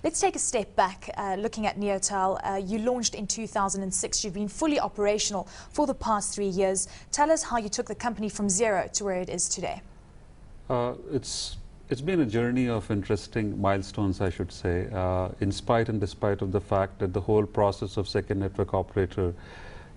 Let's take a step back, looking at Neotel. You launched in 2006. You've been fully operational for the past 3 years. Tell us how you took the company from zero to where it is today. It's been a journey of interesting milestones, I should say, in spite and despite of the fact that the whole process of second network operator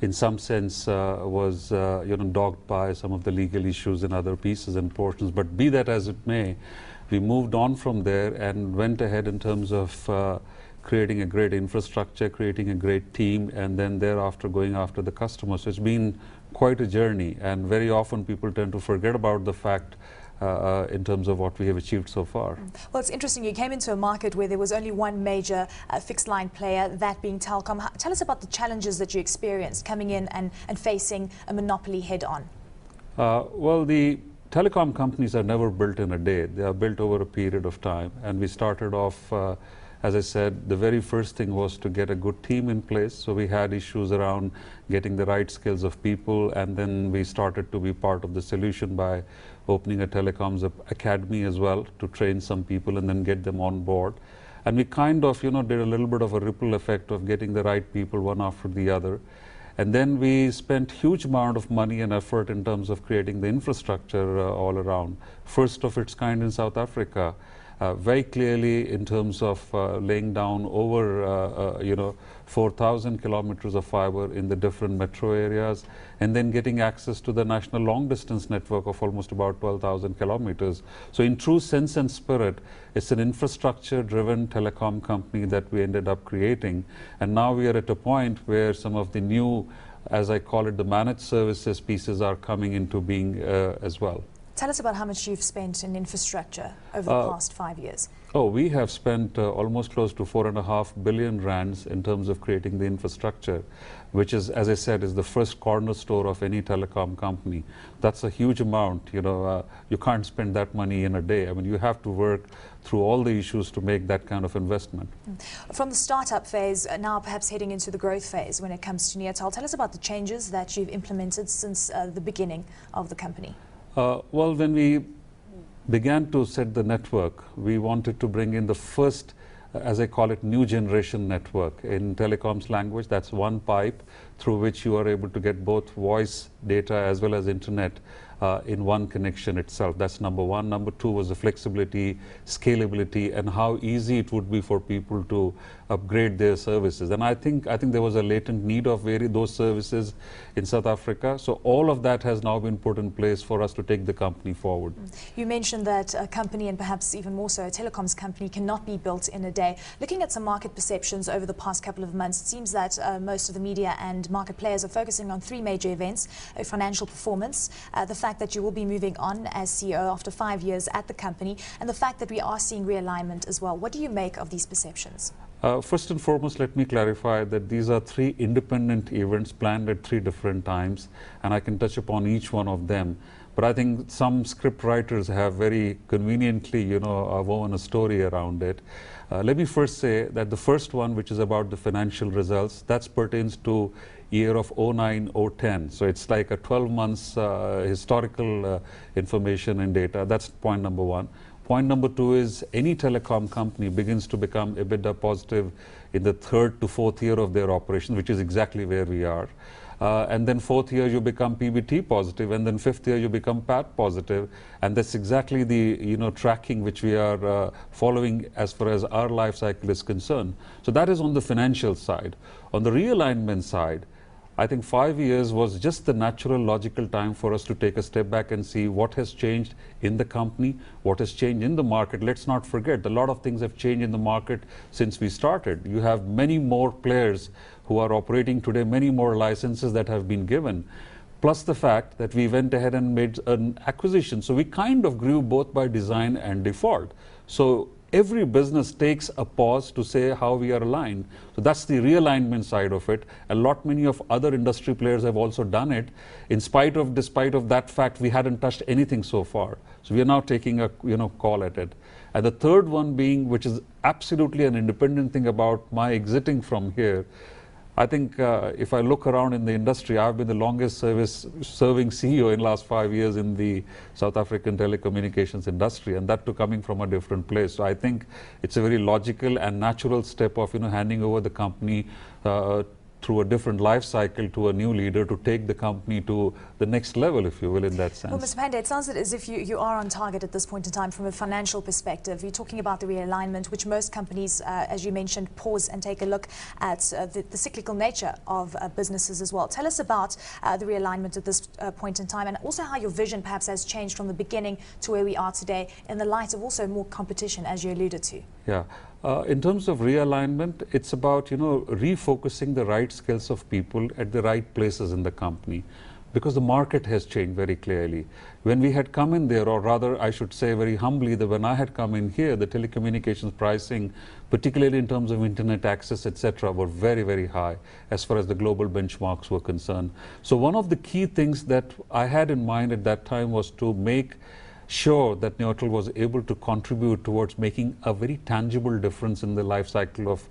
in some sense was dogged by some of the legal issues and other pieces and portions. But be that as it may, we moved on from there and went ahead in terms of creating a great infrastructure, creating a great team, and then thereafter going after the customer. So it's been quite a journey, and very often people tend to forget about the fact in terms of what we have achieved so far. Well, it's interesting. You came into a market where there was only one major fixed line player, that being Telkom. Tell us about the challenges that you experienced coming in and facing a monopoly head on. Well, the telecom companies are never built in a day. They are built over a period of time. And we started off, as I said, the very first thing was to get a good team in place. So we had issues around getting the right skills of people. And then we started to be part of the solution by opening a telecoms academy as well to train some people and then get them on board. And we kind of, did a little bit of a ripple effect of getting the right people one after the other. And then we spent huge amount of money and effort in terms of creating the infrastructure all around. First of its kind in South Africa, very clearly in terms of laying down over 4,000 kilometers of fiber in the different metro areas, and then getting access to the national long distance network of almost about 12,000 kilometers. So in true sense and spirit, it's an infrastructure driven telecom company that we ended up creating. And now we are at a point where some of the new, as I call it, the managed services pieces are coming into being as well. Tell us about how much you've spent in infrastructure over the past 5 years. Oh, we have spent almost close to 4.5 billion rands in terms of creating the infrastructure, which is, as I said, is the first cornerstone of any telecom company. That's a huge amount. You can't spend that money in a day. I mean, you have to work through all the issues to make that kind of investment. From the startup phase, now perhaps heading into the growth phase when it comes to Neotel, tell us about the changes that you've implemented since the beginning of the company. Well, when we began to set the network, we wanted to bring in the first, as I call it, new generation network. In telecoms language, that's one pipe through which you are able to get both voice data as well as internet in one connection itself. That's number one. Number two was the flexibility, scalability, and how easy it would be for people to upgrade their services. And I think there was a latent need of those services in South Africa. So all of that has now been put in place for us to take the company forward. You mentioned that a company, and perhaps even more so a telecoms company, cannot be built in a day. Looking at some market perceptions over the past couple of months, it seems that most of the media and market players are focusing on three major events: financial performance, the fact that you will be moving on as CEO after 5 years at the company, and the fact that we are seeing realignment as well. What do you make of these perceptions? First and foremost, let me clarify that these are three independent events planned at three different times, and I can touch upon each one of them. But I think some script writers have very conveniently, woven a story around it. Let me first say that the first one, which is about the financial results, that pertains to year of 09-010. So it's like a 12 months historical information and data. That's point number one. Point number two is any telecom company begins to become EBITDA positive in the third to fourth year of their operation, which is exactly where we are. And then fourth year you become PBT positive, and then fifth year you become PAT positive, and that's exactly the tracking which we are following as far as our life cycle is concerned. So that is on the financial side. On the realignment side, I think 5 years was just the natural, logical time for us to take a step back and see what has changed in the company, what has changed in the market. Let's not forget, a lot of things have changed in the market since we started. You have many more players who are operating today, many more licenses that have been given, plus the fact that we went ahead and made an acquisition. So we kind of grew both by design and default. So every business takes a pause to say how we are aligned. So that's the realignment side of it. Many of other industry players have also done it. Despite of that fact, we hadn't touched anything so far. So we are now taking a call at it. And the third one being, which is absolutely an independent thing about my exiting from here, I think if I look around in the industry, I've been the longest serving CEO in the last 5 years in the South African telecommunications industry, and that too coming from a different place. So I think it's a very logical and natural step of handing over the company through a different life cycle to a new leader to take the company to the next level, if you will, in that sense. Well, Mr. Pandey, it sounds as if you are on target at this point in time from a financial perspective. You're talking about the realignment, which most companies, as you mentioned, pause and take a look at the cyclical nature of businesses as well. Tell us about the realignment at this point in time, and also how your vision perhaps has changed from the beginning to where we are today in the light of also more competition, as you alluded to. Yeah. In terms of realignment, it's about refocusing the right skills of people at the right places in the company, because the market has changed very clearly. When we had come in there, or rather I should say very humbly that when I had come in here, the telecommunications pricing, particularly in terms of internet access, etc., were very, very high as far as the global benchmarks were concerned. So one of the key things that I had in mind at that time was to make sure that Neotel was able to contribute towards making a very tangible difference in the life cycle of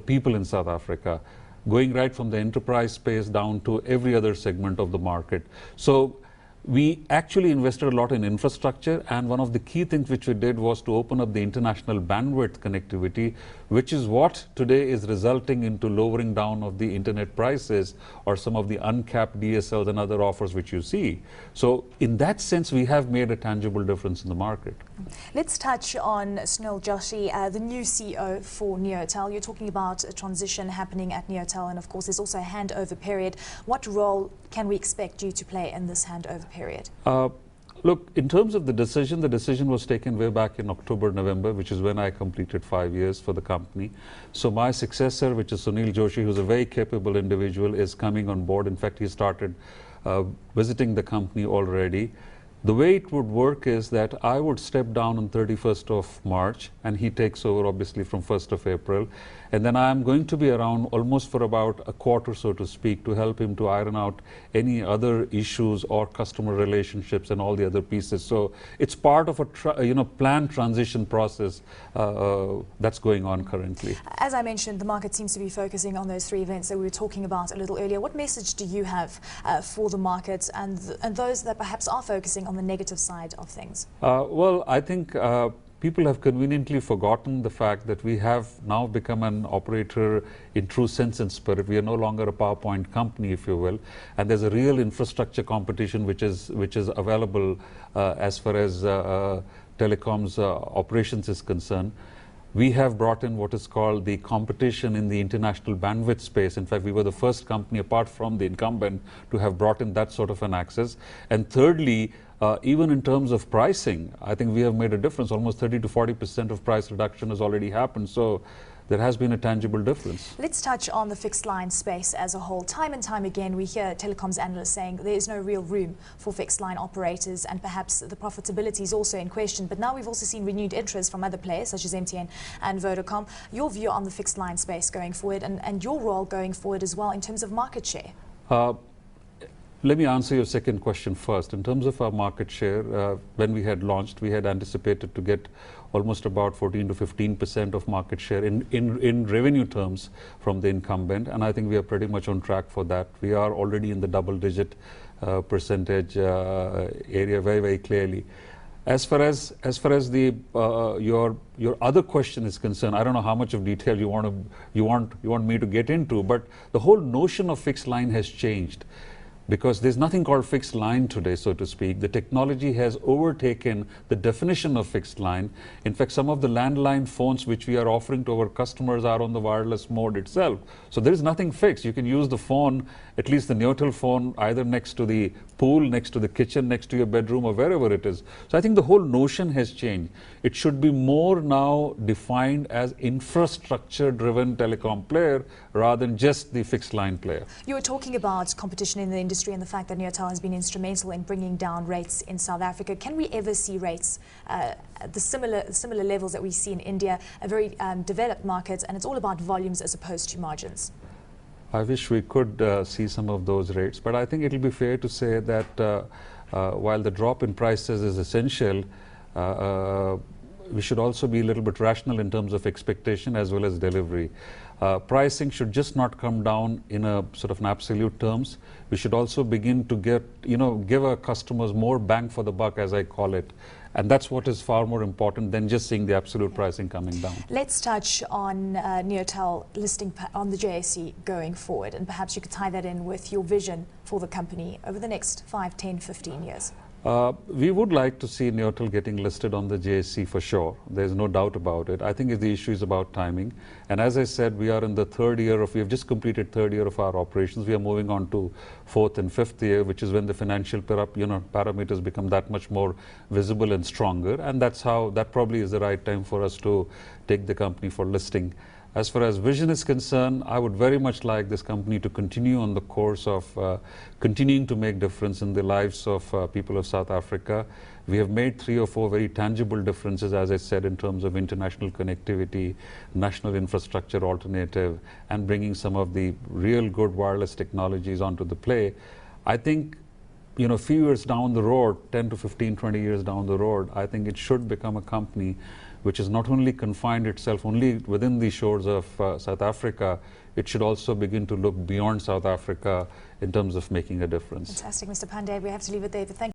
people in South Africa, going right from the enterprise space down to every other segment of the market. So we actually invested a lot in infrastructure, and one of the key things which we did was to open up the international bandwidth connectivity, which is what today is resulting into lowering down of the internet prices or some of the uncapped DSLs and other offers which you see. So in that sense, we have made a tangible difference in the market. Let's touch on Sunil Joshi, the new CEO for Neotel. You're talking about a transition happening at Neotel, and of course there's also a handover period. What role can we expect you to play in this handover period? Look, in terms of the decision was taken way back in October, November, which is when I completed 5 years for the company. So my successor, which is Sunil Joshi, who's a very capable individual, is coming on board. In fact, he started visiting the company already. The way it would work is that I would step down on 31st of March, and he takes over obviously from 1st of April. And then I'm going to be around almost for about a quarter, so to speak, to help him to iron out any other issues or customer relationships and all the other pieces. So it's part of a planned transition process that's going on currently. As I mentioned, the market seems to be focusing on those three events that we were talking about a little earlier. What message do you have for the market and those that perhaps are focusing on the negative side of things? Well, I think people have conveniently forgotten the fact that we have now become an operator in true sense and spirit. We are no longer a PowerPoint company, if you will, and there's a real infrastructure competition which is available as far as telecoms operations is concerned. We have brought in what is called the competition in the international bandwidth space. In fact, we were the first company, apart from the incumbent, to have brought in that sort of an access. And thirdly, even in terms of pricing, I think we have made a difference. Almost 30 to 40% of price reduction has already happened. So there has been a tangible difference. Let's touch on the fixed line space as a whole. Time and time again, we hear telecoms analysts saying there is no real room for fixed line operators, and perhaps the profitability is also in question. But now we've also seen renewed interest from other players such as MTN and Vodacom. Your view on the fixed line space going forward, and your role going forward as well in terms of market share? Let me answer your second question first. In terms of our market share, when we had launched, we had anticipated to get almost about 14 to 15% of market share in revenue terms from the incumbent, and I think we are pretty much on track for that. We are already in the double-digit percentage area very, very clearly. As far as the your other question is concerned, I don't know how much of detail you want me to get into, but the whole notion of fixed line has changed. Because there's nothing called fixed line today, so to speak. The technology has overtaken the definition of fixed line. In fact, some of the landline phones which we are offering to our customers are on the wireless mode itself. So there is nothing fixed. You can use the phone, at least the Neotel phone, either next to the pool, next to the kitchen, next to your bedroom, or wherever it is. So I think the whole notion has changed. It should be more now defined as infrastructure-driven telecom player rather than just the fixed line player. You were talking about competition in the industry and the fact that Neotel has been instrumental in bringing down rates in South Africa. Can we ever see rates at the similar levels that we see in India, a very developed market, and it's all about volumes as opposed to margins? I wish we could see some of those rates, but I think it will be fair to say that while the drop in prices is essential, we should also be a little bit rational in terms of expectation as well as delivery. Pricing should just not come down in a sort of an absolute terms. We should also begin to get, give our customers more bang for the buck, as I call it. And that's what is far more important than just seeing the absolute pricing coming down. Let's touch on Neotel listing on the JSE going forward, and perhaps you could tie that in with your vision for the company over the next 5, 10, 15 years. We would like to see Neotel getting listed on the JSE for sure. There's no doubt about it. I think the issue is about timing. And as I said, we are in the we have just completed third year of our operations. We are moving on to fourth and fifth year, which is when the financial parameters become that much more visible and stronger. And that probably is the right time for us to take the company for listing. As far as vision is concerned, I would very much like this company to continue on the course of continuing to make difference in the lives of people of South Africa. We have made 3 or 4 very tangible differences, as I said, in terms of international connectivity, national infrastructure alternative, and bringing some of the real good wireless technologies onto the play. I think, a few years down the road, 10 to 15, 20 years down the road, I think it should become a company which is not only confined itself only within the shores of South Africa, it should also begin to look beyond South Africa in terms of making a difference. Fantastic, Mr. Pandey. We have to leave it there, but thank you.